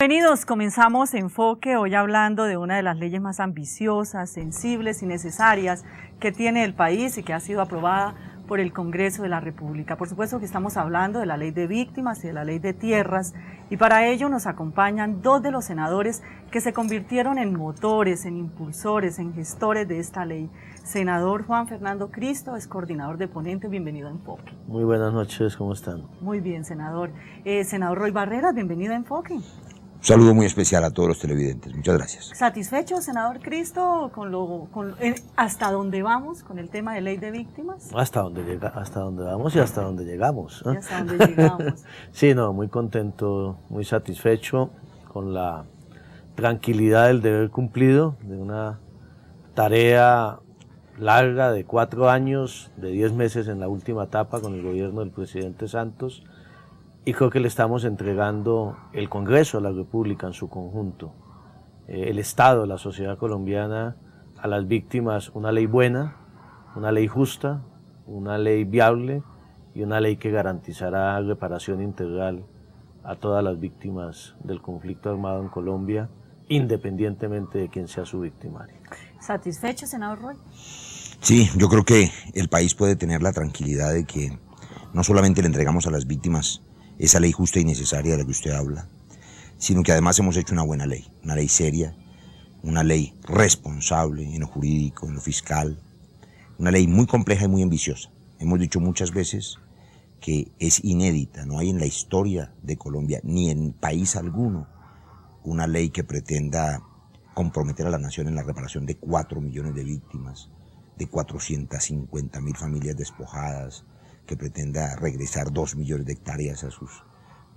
Bienvenidos, comenzamos Enfoque hoy hablando de una de las leyes más ambiciosas, sensibles y necesarias que tiene el país y que ha sido aprobada por el Congreso de la República. Por supuesto que estamos hablando de la ley de víctimas y de la ley de tierras, y para ello nos acompañan dos de los senadores que se convirtieron en motores, en impulsores, en gestores de esta ley. Senador Juan Fernando Cristo es coordinador de ponentes, bienvenido a Enfoque. Muy buenas noches, ¿cómo están? Muy bien, senador. Senador Roy Barreras, bienvenido a Enfoque. Un saludo muy especial a todos los televidentes. Muchas gracias. ¿Satisfecho, senador Cristo, hasta dónde vamos con el tema de ley de víctimas? Hasta dónde vamos y hasta dónde llegamos. Y hasta dónde llegamos. Sí, no, muy contento, muy satisfecho con la tranquilidad del deber cumplido de una tarea larga de 4 años, de 10 meses en la última etapa con el gobierno del presidente Santos. Y creo que le estamos entregando el Congreso de la República en su conjunto, el Estado, la sociedad colombiana, a las víctimas una ley buena, una ley justa, una ley viable y una ley que garantizará reparación integral a todas las víctimas del conflicto armado en Colombia, independientemente de quién sea su victimario. ¿Satisfecho, senador Roy? Sí, yo creo que el país puede tener la tranquilidad de que no solamente le entregamos a las víctimas esa ley justa y necesaria de la que usted habla, sino que además hemos hecho una buena ley, una ley seria, una ley responsable en lo jurídico, en lo fiscal, una ley muy compleja y muy ambiciosa. Hemos dicho muchas veces que es inédita, no hay en la historia de Colombia, ni en país alguno, una ley que pretenda comprometer a la nación en la reparación de 4 millones de víctimas, de 450.000 familias despojadas, que pretenda regresar 2 millones de hectáreas a sus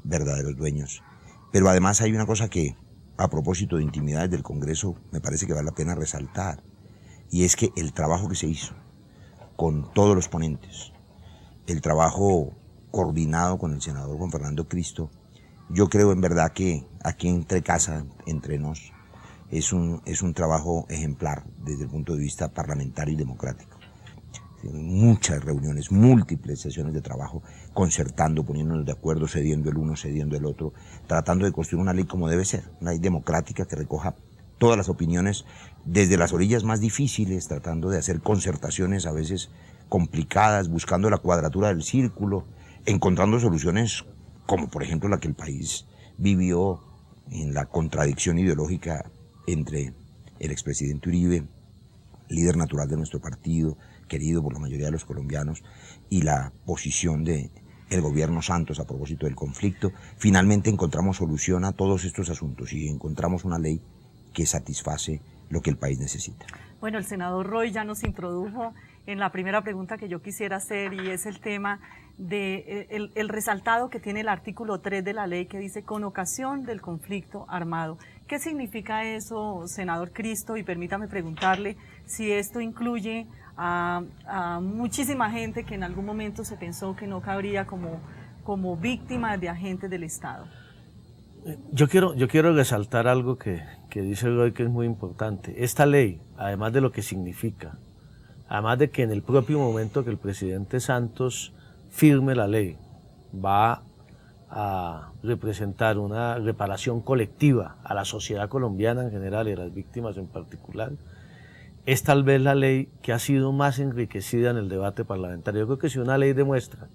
verdaderos dueños. Pero además hay una cosa que, a propósito de intimidades del Congreso, me parece que vale la pena resaltar, y es que el trabajo que se hizo con todos los ponentes, el trabajo coordinado con el senador Juan Fernando Cristo, yo creo en verdad que aquí entre casa, entre nos, es un trabajo ejemplar desde el punto de vista parlamentario y democrático. Muchas reuniones, múltiples sesiones de trabajo, concertando, poniéndonos de acuerdo, cediendo el uno, cediendo el otro, tratando de construir una ley como debe ser, una ley democrática que recoja todas las opiniones desde las orillas más difíciles, tratando de hacer concertaciones a veces complicadas, buscando la cuadratura del círculo, encontrando soluciones como por ejemplo la que el país vivió en la contradicción ideológica entre el expresidente Uribe, líder natural de nuestro partido, querido por la mayoría de los colombianos, y la posición del gobierno Santos a propósito del conflicto. Finalmente encontramos solución a todos estos asuntos y encontramos una ley que satisface lo que el país necesita. Bueno, el senador Roy ya nos introdujo en la primera pregunta que yo quisiera hacer, y es el tema de el resaltado que tiene el artículo 3 de la ley, que dice con ocasión del conflicto armado. ¿Qué significa eso, senador Cristo? Y permítame preguntarle si esto incluye a muchísima gente que en algún momento se pensó que no cabría como víctima de agentes del Estado. Yo quiero resaltar algo que dice Roy, que es muy importante. Esta ley, además de lo que significa, además de que en el propio momento que el presidente Santos firme la ley, va a representar una reparación colectiva a la sociedad colombiana en general y a las víctimas en particular, es tal vez la ley que ha sido más enriquecida en el debate parlamentario. Yo creo que si una ley demuestra,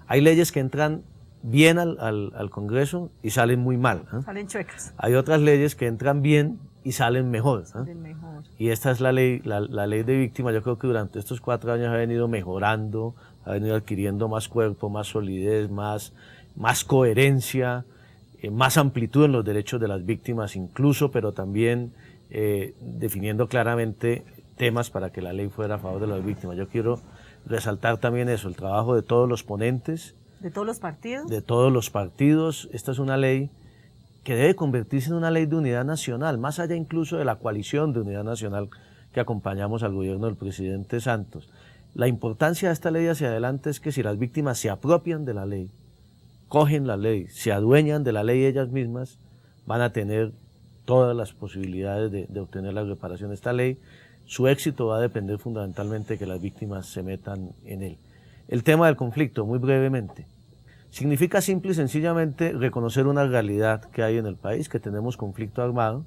hay leyes que entran bien al Congreso y salen muy mal, ¿eh? Salen chuecas. Hay otras leyes que entran bien y salen mejor, ¿eh? Salen mejor. Y esta es la ley de víctimas. Yo creo que durante estos 4 años ha venido mejorando, ha venido adquiriendo más cuerpo, más solidez, más coherencia, más amplitud en los derechos de las víctimas incluso, pero también definiendo claramente temas para que la ley fuera a favor de las víctimas. Yo quiero resaltar también eso, el trabajo de todos los ponentes. ¿De todos los partidos? De todos los partidos. Esta es una ley que debe convertirse en una ley de unidad nacional, más allá incluso de la coalición de unidad nacional que acompañamos al gobierno del presidente Santos. La importancia de esta ley hacia adelante es que si las víctimas se apropian de la ley, cogen la ley, se adueñan de la ley ellas mismas, van a tener todas las posibilidades de obtener la reparación de esta ley. Su éxito va a depender fundamentalmente de que las víctimas se metan en él. El tema del conflicto, muy brevemente. Significa simple y sencillamente reconocer una realidad que hay en el país, que tenemos conflicto armado,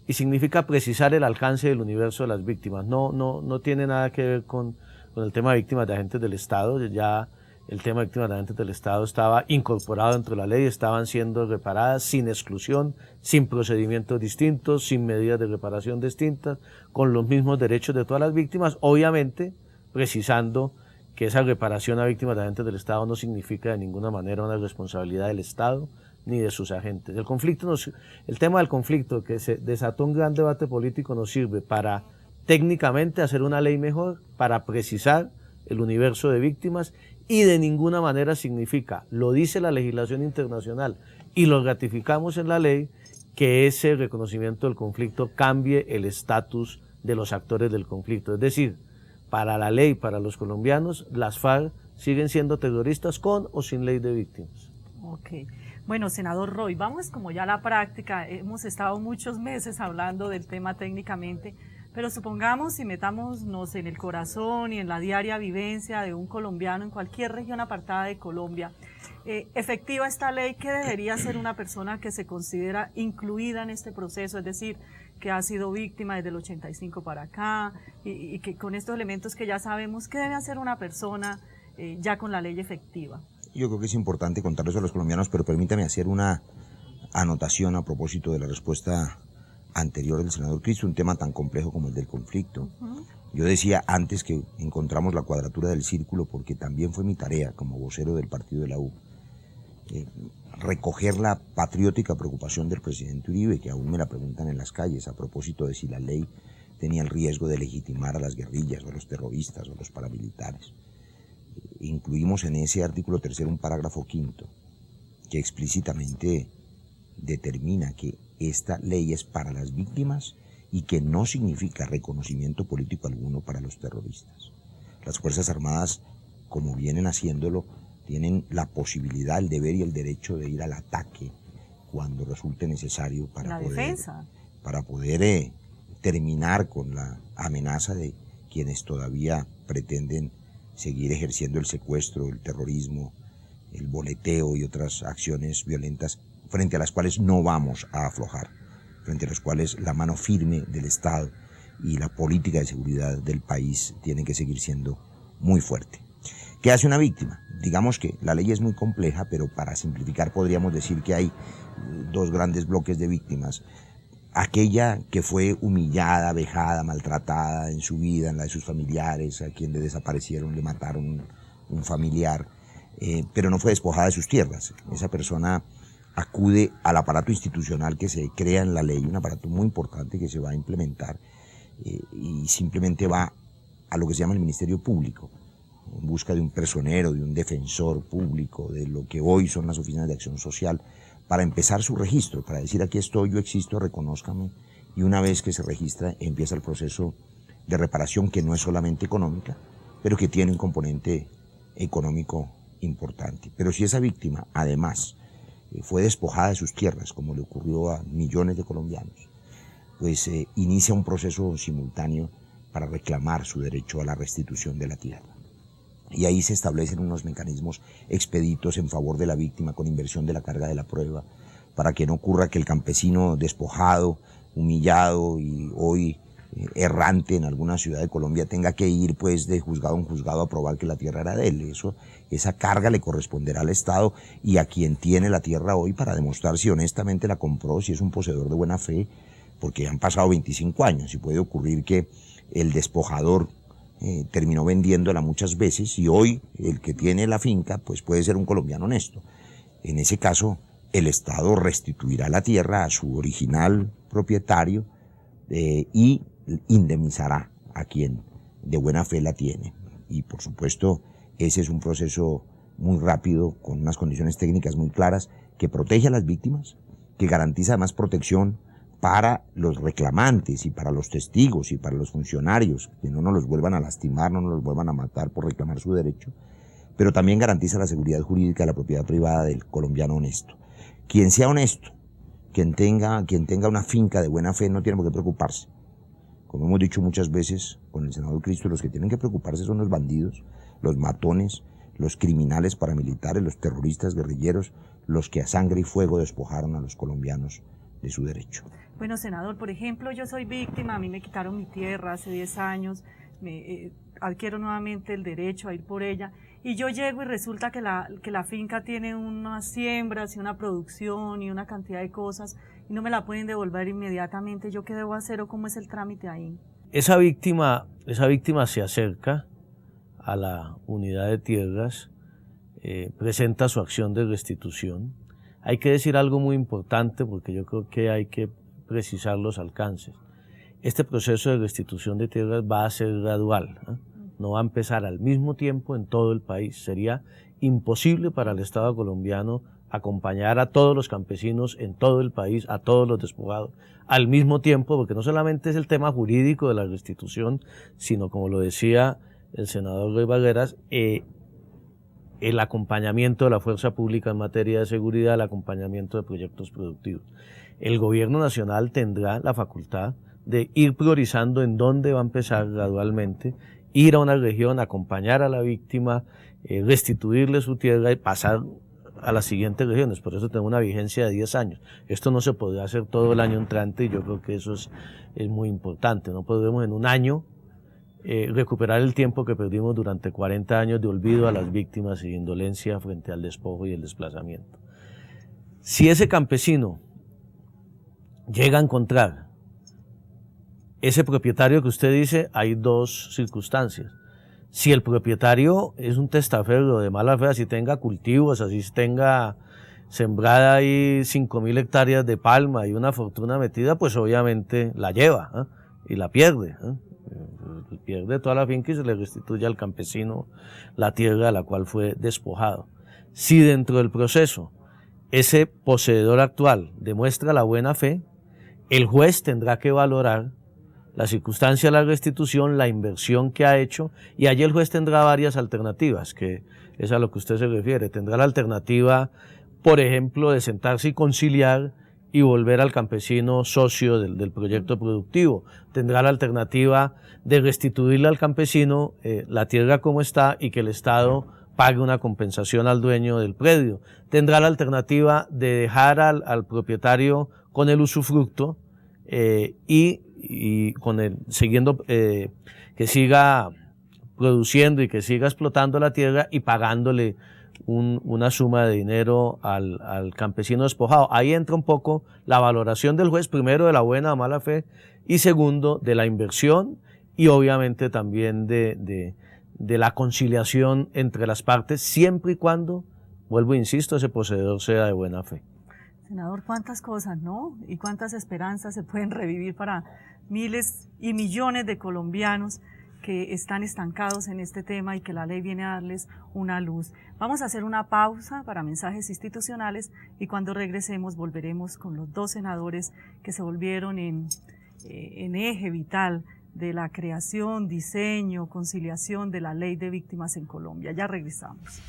y significa precisar el alcance del universo de las víctimas. No tiene nada que ver con el tema de víctimas de agentes del Estado. Ya el tema de víctimas de agentes del Estado estaba incorporado dentro de la ley, estaban siendo reparadas sin exclusión, sin procedimientos distintos, sin medidas de reparación distintas, con los mismos derechos de todas las víctimas, obviamente precisando que esa reparación a víctimas de agentes del Estado no significa de ninguna manera una responsabilidad del Estado ni de sus agentes. El tema del conflicto, que se desató un gran debate político, nos sirve para técnicamente hacer una ley mejor, para precisar el universo de víctimas, y de ninguna manera significa, lo dice la legislación internacional y lo ratificamos en la ley, que ese reconocimiento del conflicto cambie el estatus de los actores del conflicto. Es decir, para la ley, para los colombianos, las FARC siguen siendo terroristas con o sin ley de víctimas. Ok. Bueno, senador Roy, vamos como ya a la práctica. Hemos estado muchos meses hablando del tema técnicamente, pero supongamos y metámonos en el corazón y en la diaria vivencia de un colombiano en cualquier región apartada de Colombia. Efectiva esta ley, ¿qué debería hacer una persona que se considera incluida en este proceso? Es decir, que ha sido víctima desde el 85 para acá y que con estos elementos que ya sabemos, ¿qué debe hacer una persona ya con la ley efectiva? Yo creo que es importante contarles a los colombianos, pero permítame hacer una anotación a propósito de la respuesta anterior del senador Cristo, un tema tan complejo como el del conflicto. Yo decía antes que encontramos la cuadratura del círculo porque también fue mi tarea como vocero del partido de la U, recoger la patriótica preocupación del presidente Uribe, que aún me la preguntan en las calles a propósito de si la ley tenía el riesgo de legitimar a las guerrillas o a los terroristas o a los paramilitares. Incluimos en ese artículo 3 un parágrafo 5 que explícitamente determina que esta ley es para las víctimas y que no significa reconocimiento político alguno para los terroristas. Las Fuerzas Armadas, como vienen haciéndolo, tienen la posibilidad, el deber y el derecho de ir al ataque cuando resulte necesario para poder terminar con la amenaza de quienes todavía pretenden seguir ejerciendo el secuestro, el terrorismo, el boleteo y otras acciones violentas frente a las cuales no vamos a aflojar, frente a las cuales la mano firme del Estado y la política de seguridad del país tienen que seguir siendo muy fuerte. ¿Qué hace una víctima? Digamos que la ley es muy compleja, pero para simplificar podríamos decir que hay dos grandes bloques de víctimas. Aquella que fue humillada, vejada, maltratada en su vida, en la de sus familiares, a quien le desaparecieron, le mataron un familiar, pero no fue despojada de sus tierras. Esa persona acude al aparato institucional que se crea en la ley, un aparato muy importante que se va a implementar, y simplemente va a lo que se llama el Ministerio Público, en busca de un personero, de un defensor público, de lo que hoy son las oficinas de acción social, para empezar su registro, para decir aquí estoy, yo existo, reconózcame, y una vez que se registra empieza el proceso de reparación, que no es solamente económica, pero que tiene un componente económico importante. Pero si esa víctima además fue despojada de sus tierras, como le ocurrió a millones de colombianos, pues inicia un proceso simultáneo para reclamar su derecho a la restitución de la tierra. Y ahí se establecen unos mecanismos expeditos en favor de la víctima con inversión de la carga de la prueba, para que no ocurra que el campesino despojado, humillado y hoy errante en alguna ciudad de Colombia tenga que ir pues de juzgado en juzgado a probar que la tierra era de él. Esa carga le corresponderá al Estado y a quien tiene la tierra hoy para demostrar si honestamente la compró, si es un poseedor de buena fe, porque han pasado 25 años y puede ocurrir que el despojador terminó vendiéndola muchas veces y hoy el que tiene la finca pues puede ser un colombiano honesto. En ese caso el Estado restituirá la tierra a su original propietario y indemnizará a quien de buena fe la tiene. Y por supuesto ese es un proceso muy rápido, con unas condiciones técnicas muy claras, que protege a las víctimas, que garantiza además protección para los reclamantes y para los testigos y para los funcionarios, que no nos los vuelvan a lastimar, no nos los vuelvan a matar por reclamar su derecho, pero también garantiza la seguridad jurídica de la propiedad privada del colombiano honesto. Quien sea honesto, quien tenga una finca de buena fe, no tiene por qué preocuparse. Como hemos dicho muchas veces con el senador Cristo, los que tienen que preocuparse son los bandidos, los matones, los criminales paramilitares, los terroristas guerrilleros, los que a sangre y fuego despojaron a los colombianos de su derecho. Bueno, senador, por ejemplo, yo soy víctima, a mí me quitaron mi tierra hace 10 años, adquiero nuevamente el derecho a ir por ella, y yo llego y resulta que la finca tiene unas siembras y una producción y una cantidad de cosas, y no me la pueden devolver inmediatamente. ¿Yo qué debo hacer o cómo es el trámite ahí? Esa víctima se acerca a la unidad de tierras, presenta su acción de restitución. Hay que decir algo muy importante porque yo creo que hay que precisar los alcances. Este proceso de restitución de tierras va a ser gradual, ¿eh? No va a empezar al mismo tiempo en todo el país. Sería imposible para el Estado colombiano acompañar a todos los campesinos en todo el país, a todos los despojados, al mismo tiempo, porque no solamente es el tema jurídico de la restitución, sino, como lo decía el senador Roy Barreras, el acompañamiento de la fuerza pública en materia de seguridad, el acompañamiento de proyectos productivos. El gobierno nacional tendrá la facultad de ir priorizando en dónde va a empezar gradualmente, ir a una región, acompañar a la víctima, restituirle su tierra y pasar a las siguientes regiones. Por eso tengo una vigencia de 10 años. Esto no se podrá hacer todo el año entrante y yo creo que eso es muy importante. No podemos en un año recuperar el tiempo que perdimos durante 40 años de olvido a las víctimas y indolencia frente al despojo y el desplazamiento. Si ese campesino llega a encontrar ese propietario que usted dice, hay dos circunstancias. Si el propietario es un testaferro de mala fe, así tenga cultivos, así tenga sembrada ahí 5.000 hectáreas de palma y una fortuna metida, pues obviamente la lleva y la pierde. Pierde toda la finca y se le restituye al campesino la tierra a la cual fue despojado. Si dentro del proceso ese poseedor actual demuestra la buena fe, el juez tendrá que valorar la circunstancia de la restitución, la inversión que ha hecho, y allí el juez tendrá varias alternativas, que es a lo que usted se refiere. Tendrá la alternativa, por ejemplo, de sentarse y conciliar y volver al campesino socio del proyecto productivo. Tendrá la alternativa de restituirle al campesino la tierra como está y que el Estado pague una compensación al dueño del predio. Tendrá la alternativa de dejar al propietario con el usufructo y con el siguiendo que siga produciendo y que siga explotando la tierra y pagándole una suma de dinero al campesino despojado. Ahí entra un poco la valoración del juez, primero de la buena o mala fe y segundo de la inversión y obviamente también de la conciliación entre las partes, siempre y cuando, vuelvo e insisto, ese poseedor sea de buena fe. Senador, cuántas cosas, ¿no? Y cuántas esperanzas se pueden revivir para miles y millones de colombianos que están estancados en este tema y que la ley viene a darles una luz. Vamos a hacer una pausa para mensajes institucionales y cuando regresemos volveremos con los dos senadores que se volvieron en eje vital de la creación, diseño, conciliación de la ley de víctimas en Colombia. Ya regresamos.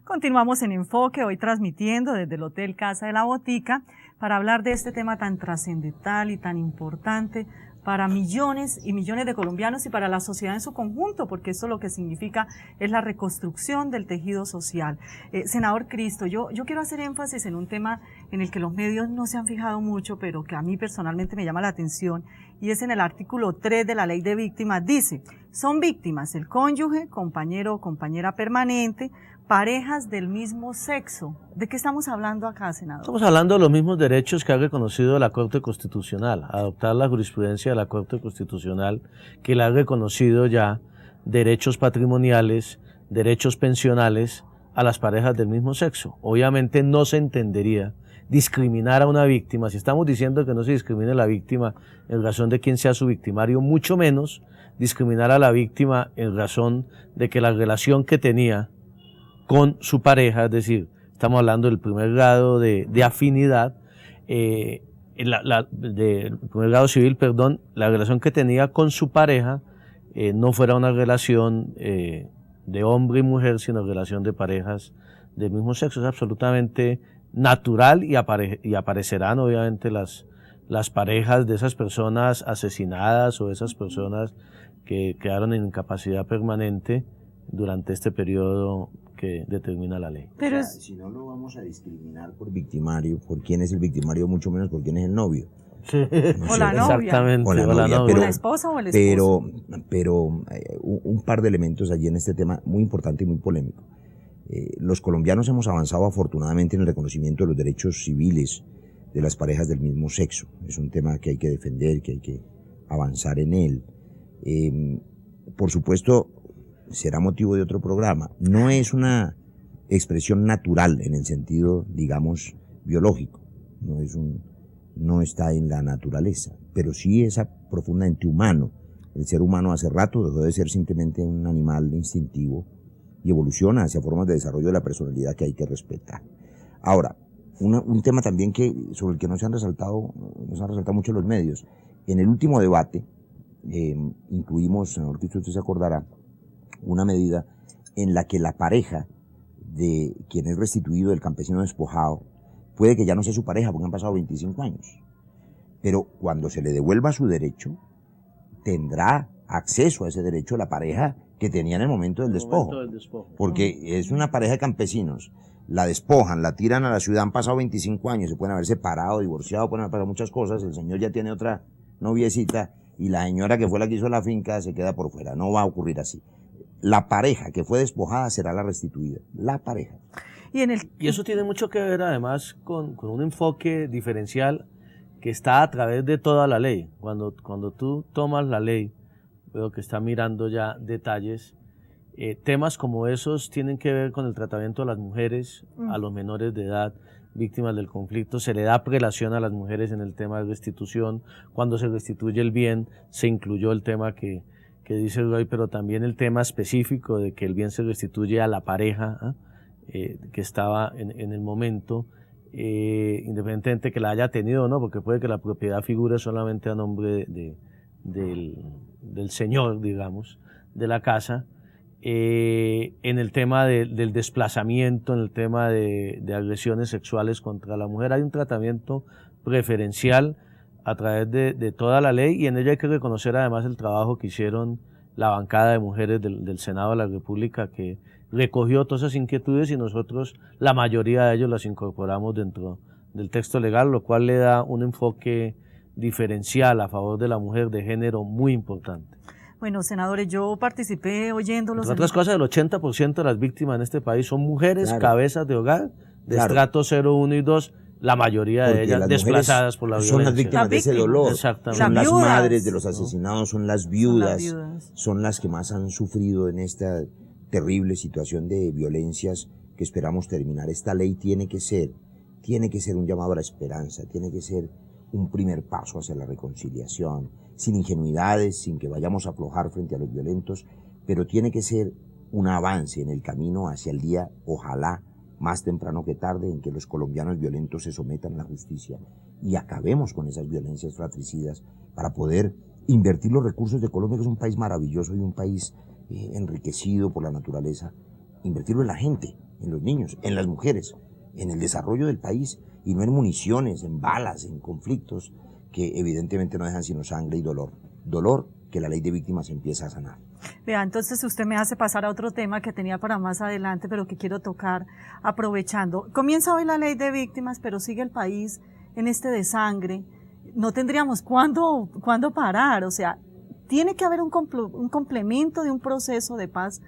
Continuamos en Enfoque, hoy transmitiendo desde el Hotel Casa de la Botica para hablar de este tema tan trascendental y tan importante para millones y millones de colombianos y para la sociedad en su conjunto, porque esto lo que significa es la reconstrucción del tejido social. Senador Cristo, yo quiero hacer énfasis en un tema en el que los medios no se han fijado mucho, pero que a mí personalmente me llama la atención, y es en el artículo 3 de la Ley de Víctimas. Dice, son víctimas el cónyuge, compañero o compañera permanente, parejas del mismo sexo. ¿De qué estamos hablando acá, senador? Estamos hablando de los mismos derechos que ha reconocido la Corte Constitucional, adoptar la jurisprudencia de la Corte Constitucional, que le ha reconocido ya derechos patrimoniales, derechos pensionales a las parejas del mismo sexo. Obviamente no se entendería discriminar a una víctima, si estamos diciendo que no se discrimine a la víctima en razón de quién sea su victimario, mucho menos discriminar a la víctima en razón de que la relación que tenía con su pareja, es decir, estamos hablando del primer grado de afinidad, del primer grado civil, perdón, la relación que tenía con su pareja no fuera una relación de hombre y mujer, sino relación de parejas del mismo sexo. Es absolutamente natural y aparecerán obviamente las parejas de esas personas asesinadas o de esas personas que quedaron en incapacidad permanente durante este periodo que determina la ley. Pero si no lo vamos a discriminar por victimario, por quién es el victimario, mucho menos por quién es el novio. Sí. O la novia. Exactamente. O la novia, pero, o la esposa o el esposo. Pero un par de elementos allí en este tema muy importante y muy polémico. Los colombianos hemos avanzado afortunadamente en el reconocimiento de los derechos civiles de las parejas del mismo sexo. Es un tema que hay que defender, que hay que avanzar en él. Por supuesto, será motivo de otro programa. No es una expresión natural en el sentido, digamos, biológico. No está en la naturaleza, pero sí es profundamente humano. El ser humano hace rato dejó de ser simplemente un animal instintivo y evoluciona hacia formas de desarrollo de la personalidad que hay que respetar. Ahora, un tema también sobre el que nos han resaltado mucho los medios. En el último debate incluimos, senador, que usted se acordará, una medida en la que la pareja de quien es restituido del campesino despojado puede que ya no sea su pareja porque han pasado 25 años, pero cuando se le devuelva su derecho tendrá acceso a ese derecho la pareja que tenía en el momento del despojo, porque es una pareja de campesinos, la despojan, la tiran a la ciudad, han pasado 25 años, se pueden haber separado, divorciado, pueden haber pasado muchas cosas, el señor ya tiene otra noviecita y la señora que fue la que hizo la finca se queda por fuera. No va a ocurrir así. La pareja que fue despojada será la restituida, la pareja. Y eso tiene mucho que ver además con un enfoque diferencial que está a través de toda la ley. Cuando tú tomas la ley, veo que está mirando ya detalles, temas como esos tienen que ver con el tratamiento a las mujeres, a los menores de edad, víctimas del conflicto. Se le da prelación a las mujeres en el tema de restitución. Cuando se restituye el bien, se incluyó el tema que dice Roy, pero también el tema específico de que el bien se restituye a la pareja que estaba en el momento, independientemente que la haya tenido o no, porque puede que la propiedad figure solamente a nombre del señor, digamos, de la casa. En el tema del desplazamiento, en el tema de agresiones sexuales contra la mujer, hay un tratamiento preferencial a través de toda la ley, y en ella hay que reconocer además el trabajo que hicieron la bancada de mujeres del Senado de la República, que recogió todas esas inquietudes y nosotros, la mayoría de ellos, las incorporamos dentro del texto legal, lo cual le da un enfoque diferencial a favor de la mujer de género muy importante. Bueno, senadores, yo participé oyéndolos. Entre otras cosas, el 80% de las víctimas en este país son mujeres, claro, cabezas de hogar, de estrato 0, 1 y 2, la mayoría de ellas desplazadas por la violencia. Son las víctimas de ese dolor. Exactamente. Son las madres de los asesinados, son las viudas, son las que más han sufrido en esta terrible situación de violencias que esperamos terminar. Esta ley tiene que ser un llamado a la esperanza, tiene que ser un primer paso hacia la reconciliación, sin ingenuidades, sin que vayamos a aflojar frente a los violentos, pero tiene que ser un avance en el camino hacia el día, ojalá, más temprano que tarde, en que los colombianos violentos se sometan a la justicia y acabemos con esas violencias fratricidas para poder invertir los recursos de Colombia, que es un país maravilloso y un país enriquecido por la naturaleza, invertirlo en la gente, en los niños, en las mujeres, en el desarrollo del país, y no en municiones, en balas, en conflictos que evidentemente no dejan sino sangre y dolor. Dolor que la ley de víctimas empieza a sanar. Vea, entonces usted me hace pasar a otro tema que tenía para más adelante, pero que quiero tocar aprovechando. Comienza hoy la ley de víctimas, pero sigue el país en este desangre. No tendríamos cuándo parar, o sea, tiene que haber un complemento de un proceso de paz